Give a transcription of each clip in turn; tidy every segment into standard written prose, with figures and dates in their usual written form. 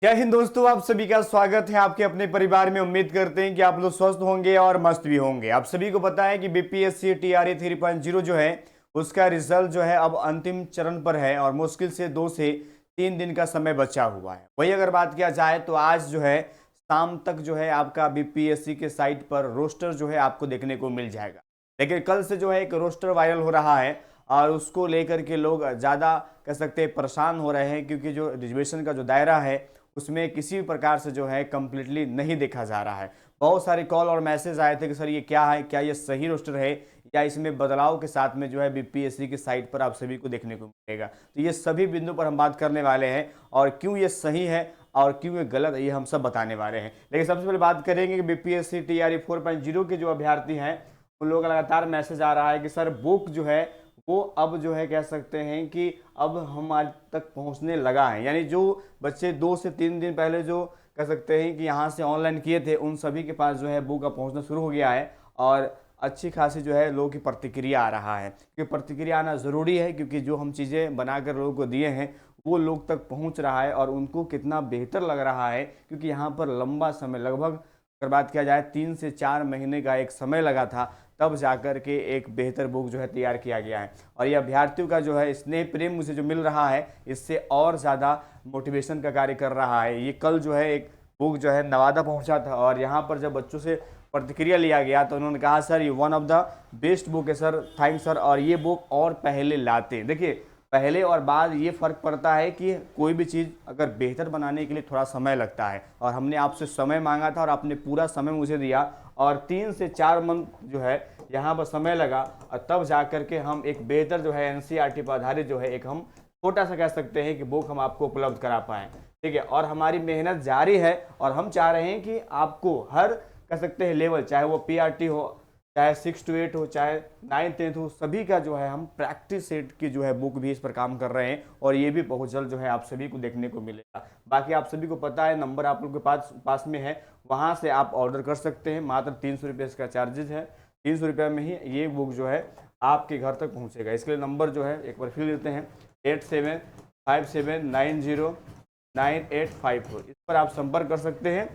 जय हिंद दोस्तों, आप सभी का स्वागत है आपके अपने परिवार में। उम्मीद करते हैं कि आप लोग स्वस्थ होंगे और मस्त भी होंगे। आप सभी को पता है कि बीपीएससी टीआरई 3.0 जो है उसका रिजल्ट जो है अब अंतिम चरण पर है और मुश्किल से 2 से 3 दिन का समय बचा हुआ है। वही अगर बात किया जाए तो आज जो है शाम तक जो है आपका बीपीएससी के साइट पर रोस्टर जो है आपको देखने को मिल जाएगा। लेकिन कल से जो है एक रोस्टर वायरल हो रहा है और उसको लेकर के लोग ज़्यादा कह सकते हैं परेशान हो रहे हैं, क्योंकि जो रिजर्वेशन का जो दायरा है उसमें किसी भी प्रकार से जो है कम्प्लीटली नहीं देखा जा रहा है। बहुत सारे कॉल और मैसेज आए थे कि सर ये क्या है, क्या ये सही रोस्टर है या इसमें बदलाव के साथ में जो है बीपीएससी की साइट पर आप सभी को देखने को मिलेगा। तो ये सभी बिंदु पर हम बात करने वाले हैं और क्यों ये सही है और क्यों ये गलत है ये हम सब बताने वाले हैं। लेकिन सबसे पहले बात करेंगे कि बीपीएससी टीआरई 4.0 के जो अभ्यर्थी हैं उन लोगों का लगातार मैसेज आ रहा है कि सर बुक जो है वो अब जो है कह सकते हैं कि अब हमारे तक पहुंचने लगा है। यानी जो बच्चे 2 से 3 दिन पहले जो कह सकते हैं कि यहाँ से ऑनलाइन किए थे उन सभी के पास जो है बुक अब पहुंचना शुरू हो गया है और अच्छी खासी जो है लोगों की प्रतिक्रिया आ रहा है। क्योंकि प्रतिक्रिया आना ज़रूरी है, क्योंकि जो हम चीज़ें बनाकर लोगों को दिए हैं वो लोग तक पहुँच रहा है और उनको कितना बेहतर लग रहा है। क्योंकि यहाँ पर लंबा समय, लगभग अगर बात किया जाए 3 से 4 महीने का एक समय लगा था, तब जाकर के एक बेहतर बुक जो है तैयार किया गया है। और ये अभ्यर्थियों का जो है स्नेह प्रेम मुझे जो मिल रहा है इससे और ज़्यादा मोटिवेशन का कार्य कर रहा है। ये कल जो है एक बुक जो है नवादा पहुंचा था और यहाँ पर जब बच्चों से प्रतिक्रिया लिया गया तो उन्होंने कहा सर ये one of the best book है सर, थैंक्स सर, और ये बुक और पहले लाते। देखिए पहले और बाद ये फ़र्क पड़ता है कि कोई भी चीज़ अगर बेहतर बनाने के लिए थोड़ा समय लगता है और हमने आपसे समय मांगा था और आपने पूरा समय मुझे दिया और 3 से 4 मंथ जो है यहाँ पर समय लगा और तब जा कर के हम एक बेहतर जो है एनसीईआरटी पर आधारित जो है एक हम छोटा सा कह सकते हैं कि बुक हम आपको उपलब्ध करा पाएँ। ठीक है, और हमारी मेहनत जारी है और हम चाह रहे हैं कि आपको हर कह सकते हैं लेवल, चाहे वो पीआरटी हो, चाहे 6 to 8 हो, चाहे 9th 10th हो, सभी का जो है हम प्रैक्टिस सेट की जो है बुक भी इस पर काम कर रहे हैं और ये भी बहुत जल्द जो है आप सभी को देखने को मिलेगा। बाकी आप सभी को पता है नंबर आप लोग के पास में है, वहाँ से आप ऑर्डर कर सकते हैं। मात्र 300 रुपये इसका चार्जेज है। 300 रुपये में ही ये बुक जो है आपके घर तक पहुँचेगा। इसके लिए नंबर जो है एक बार फिर देते हैं 8757909854, इस पर आप संपर्क कर सकते हैं।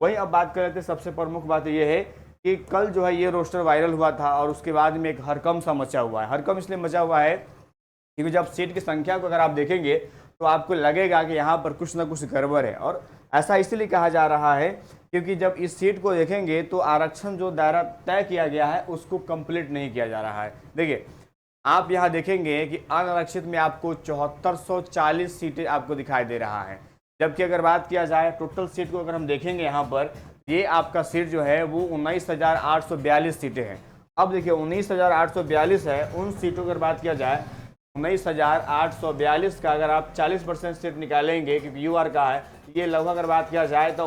वहीं अब बात कर रहे थे, सबसे प्रमुख बात यह है कि कल जो है ये रोस्टर वायरल हुआ था और उसके बाद में एक हड़कंप सा मचा हुआ है। हड़कंप इसलिए मचा हुआ है क्योंकि जब सीट की संख्या को अगर आप देखेंगे तो आपको लगेगा कि यहाँ पर कुछ ना कुछ गड़बड़ है। और ऐसा इसलिए कहा जा रहा है क्योंकि जब इस सीट को देखेंगे तो आरक्षण जो दायरा तय किया गया है उसको कंप्लीट नहीं किया जा रहा है। देखिए आप यहाँ देखेंगे कि अनारक्षित में आपको 7440 सीटें आपको दिखाई दे रहा है, जबकि अगर बात किया जाए टोटल सीट को अगर हम देखेंगे यहाँ पर ये आपका सीट जो है वो 19,842 सीटें हैं। अब देखिए 19,842 है, उन सीटों की अगर बात किया जाए 19,842 का अगर आप 40% सीट निकालेंगे क्योंकि यूआर का है, ये लगभग अगर बात किया जाए तो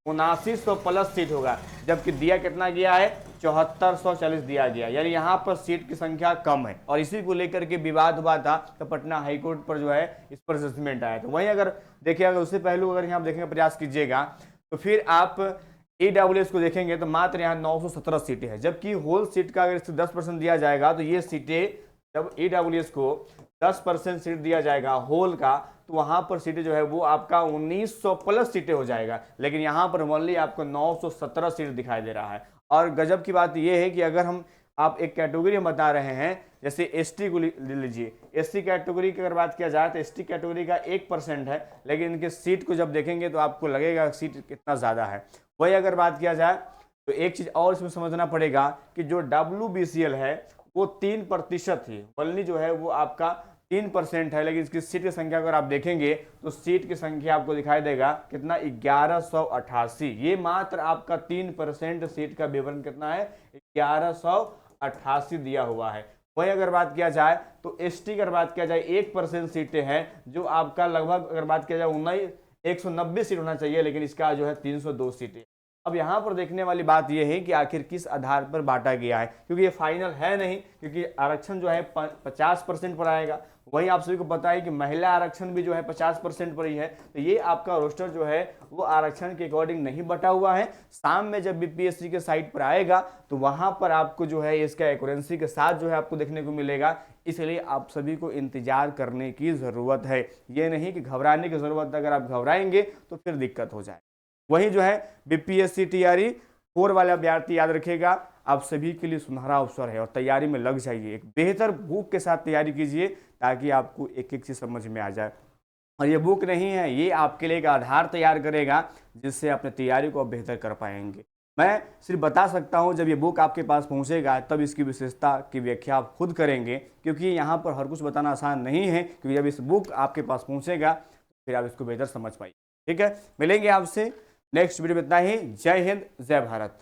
7900 प्लस सीट होगा। जबकि दिया कितना गया है, 7440 दिया गया, यानी यहाँ पर सीट की संख्या कम है और इसी को लेकर के विवाद हुआ था तो पटना हाईकोर्ट पर जो है इस पर जजमेंट आया। तो वहीं अगर देखिए, अगर उससे पहलू अगर यहाँ देखेंगे प्रयास कीजिएगा तो फिर आप ईडब्ल्यूएस को देखेंगे तो मात्र यहाँ 917 सीटें हैं, जबकि होल सीट का अगर इससे 10% दिया जाएगा तो ये सीटें, जब ईडब्ल्यूएस को 10% सीट दिया जाएगा होल का तो वहां पर सीटें जो है वो आपका 1900 प्लस सीटें हो जाएगा। लेकिन यहाँ पर ओनली आपको 917 सीट दिखाई दे रहा है। और गजब की बात यह है कि अगर हम आप एक कैटेगरी में बता रहे हैं, जैसे एसटी को ले लीजिए, एसटी कैटेगरी की अगर बात किया जाए तो एसटी कैटेगरी का 1% है, लेकिन इनके सीट को जब देखेंगे तो आपको लगेगा सीट कितना ज़्यादा है। वही अगर बात किया जाए तो एक चीज़ और इसमें समझना पड़ेगा कि जो WBCL है वो 3% थी, वनली जो है वो आपका 3% है, लेकिन इसकी सीट की संख्या अगर आप देखेंगे तो सीट की संख्या आपको दिखाई देगा कितना, 1188। ये मात्र आपका 3% सीट का विवरण कितना है, 1188 दिया हुआ है। वही अगर बात किया जाए तो एसटी की अगर बात किया जाए 1% सीटें हैं, जो आपका लगभग अगर बात किया जाए 190 सीट होना चाहिए, लेकिन इसका जो है 302 सीटें। अब यहाँ पर देखने वाली बात यह है कि आखिर किस आधार पर बांटा गया है, क्योंकि ये फाइनल है नहीं, क्योंकि आरक्षण जो है 50% पर आएगा। वहीं आप सभी को पता है कि महिला आरक्षण भी जो है 50% पर ही है। तो ये आपका रोस्टर जो है वो आरक्षण के अकॉर्डिंग नहीं बटा हुआ है। शाम में जब बीपीएससी के साइट पर आएगा तो वहां पर आपको जो है इसका एक्यूरेंसी के साथ जो है आपको देखने को मिलेगा। इसलिए आप सभी को इंतजार करने की जरूरत है, ये नहीं कि घबराने की जरूरत है। अगर आप घबराएंगे तो फिर दिक्कत हो जाए। वहीं जो है बीपीएससी टीआरई 4 वाला अभ्यर्थी याद रखेगा, आप सभी के लिए सुनहरा अवसर है और तैयारी में लग जाइए। एक बेहतर बुक के साथ तैयारी कीजिए ताकि आपको एक एक चीज समझ में आ जाए। और ये बुक नहीं है, ये आपके लिए एक आधार तैयार करेगा जिससे अपने तैयारी को आप बेहतर कर पाएंगे। मैं सिर्फ बता सकता हूँ जब ये बुक आपके पास पहुँचेगा तब इसकी विशेषता की व्याख्या आप खुद करेंगे, क्योंकि यहाँ पर हर कुछ बताना आसान नहीं है। क्योंकि जब इस बुक आपके पास पहुँचेगा फिर आप इसको बेहतर समझ पाइए। ठीक है, मिलेंगे आपसे नेक्स्ट वीडियो में। इतना ही। जय हिंद, जय भारत।